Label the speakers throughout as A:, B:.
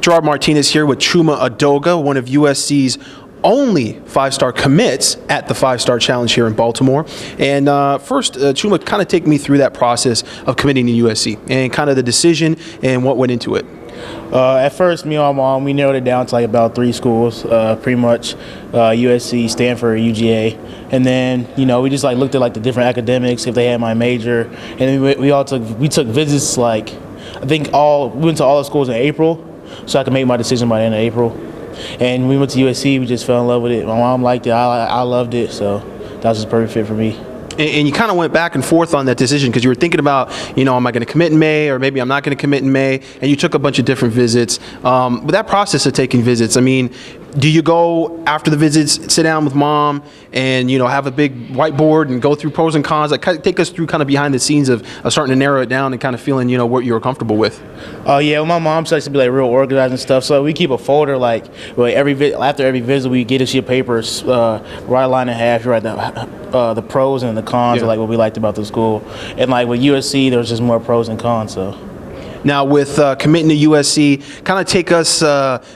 A: Gerard Martinez here with Chuma Edoga, one of USC's only five-star commits at the five-star challenge here in Baltimore. And first, Chuma, kind of take me through that process of committing to USC and kind of the decision and what went into it.
B: At first, me and my mom, we narrowed it down to like about 3 schools, pretty much USC, Stanford, UGA, and then we just like looked at like the different academics if they had my major, and then we took visits like I think we went to all the schools in April, so I could make my decision by the end of April. And we went to USC. We just fell in love with it. My mom liked it. I loved it, so that was just a perfect fit for me.
A: And you kind of went back and forth on that decision because you were thinking about, am I going to commit in May or maybe I'm not going to commit in May? And you took a bunch of different visits. But that process of taking visits, I mean, do you go after the visits, sit down with mom and, have a big whiteboard and go through pros and cons? Like, take us through kind of behind the scenes of starting to narrow it down and kind of feeling, what you were comfortable with.
B: Yeah, well, my mom likes to be like real organized and stuff. So we keep a folder after every visit we get a sheet of paper, write a line and a half, you write the pros and the cons of like what we liked about the school. And like with USC, there was just more pros and cons. So
A: now with committing to USC, kind of take us,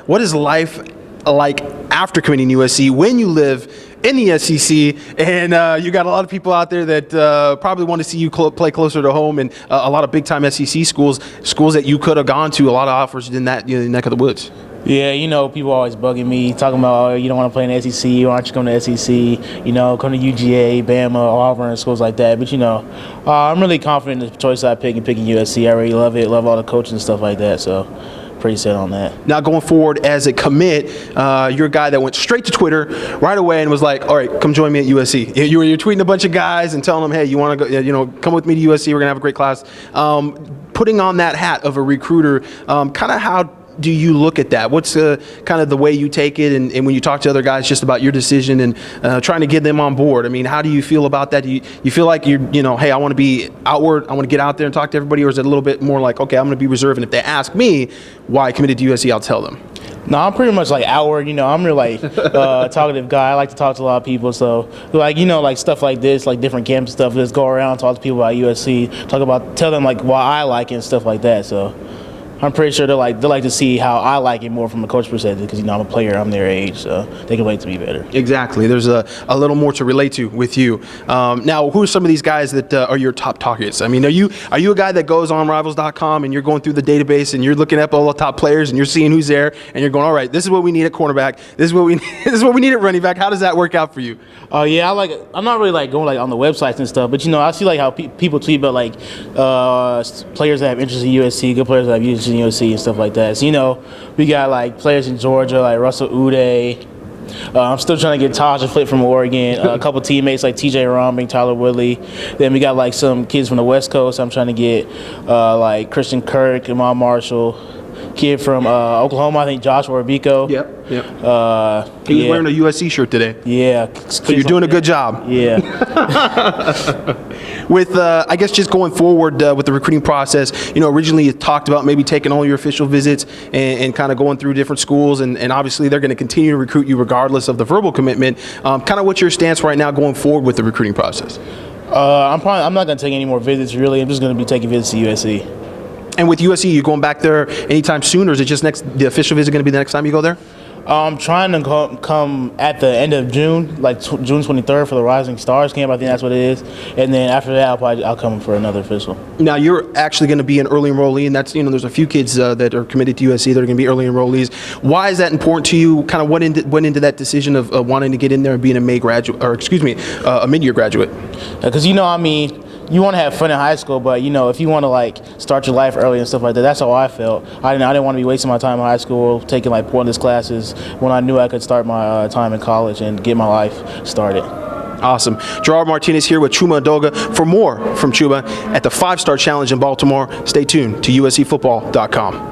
A: what is life like after committing to USC when you live in the SEC, and you got a lot of people out there that probably want to see you play closer to home, and a lot of big-time SEC schools that you could have gone to, a lot of offers in that neck of the woods.
B: Yeah, people always bugging me, talking about, you don't want to play in the SEC, why don't you come to SEC, come to UGA, Bama, Auburn, schools like that. But, I'm really confident in the choice I pick and picking USC. I really love it, love all the coaching and stuff like that, so pretty set on that.
A: Now going forward as a commit, you're a guy that went straight to Twitter right away and was like, all right, come join me at USC. You're tweeting a bunch of guys and telling them, hey, you want to go, come with me to USC, we're going to have a great class. Putting on that hat of a recruiter, kind of how do you look at that? What's kind of the way you take it, and when you talk to other guys just about your decision and trying to get them on board? I mean, how do you feel about that? Do you feel like you're, hey, I want to be outward, I want to get out there and talk to everybody, or is it a little bit more like, okay, I'm going to be reserved, and if they ask me why I committed to USC, I'll tell them?
B: No, I'm pretty much like outward. I'm really like talkative guy. I like to talk to a lot of people. So like like stuff like this, like different campus stuff, just go around, talk to people about USC, tell them like why I like it and stuff like that. So I'm pretty sure they like to see how I like it more from a coach perspective because I'm a player, I'm their age, so they can relate to me better.
A: Exactly. There's a little more to relate to with you. Now, who are some of these guys that are your top targets? I mean, are you a guy that goes on Rivals.com and you're going through the database and you're looking at all the top players and you're seeing who's there and you're going, all right, this is what we need at cornerback, this is what we need at running back? How does that work out for you?
B: Yeah, I'm not really like going like on the websites and stuff, but I see like how people tweet about like players that have interest in USC, good players that have interest in USC and stuff like that. So, we got like players in Georgia like Russell Uday. I'm still trying to get Taj to flip from Oregon. A couple teammates like TJ Rombing, Tyler Woodley. Then we got like some kids from the West Coast. I'm trying to get like Christian Kirk, Imam Marshall. Kid from Oklahoma, I think Joshua Urbico.
A: Yep. He was wearing a USC shirt today.
B: Yeah.
A: So you're doing a good job.
B: Yeah.
A: With, I guess, just going forward with the recruiting process, originally you talked about maybe taking all your official visits and kind of going through different schools, and obviously they're going to continue to recruit you regardless of the verbal commitment. Kind of what's your stance right now going forward with the recruiting process?
B: I'm not going to take any more visits, really. I'm just going to be taking visits to USC.
A: And with USC, you going back there anytime soon, or is it just the official visit going to be the next time you go there?
B: I'm trying to come at the end of June, like June 23rd for the Rising Stars camp. I think that's what it is. And then after that, I'll come for another official. Now,
A: you're actually going to be an early enrollee, and that's, there's a few kids that are committed to USC that are going to be early enrollees. Why is that important to you? Kind of what went into that decision of wanting to get in there and being a mid-year graduate?
B: Because, you want to have fun in high school, but if you want to like start your life early and stuff like that, that's how I felt. I didn't want to be wasting my time in high school taking like pointless classes when I knew I could start my time in college and get my life started.
A: Awesome. Gerard Martinez here with Chuma Edoga. For more from Chuma at the 5-Star Challenge in Baltimore, stay tuned to USCfootball.com.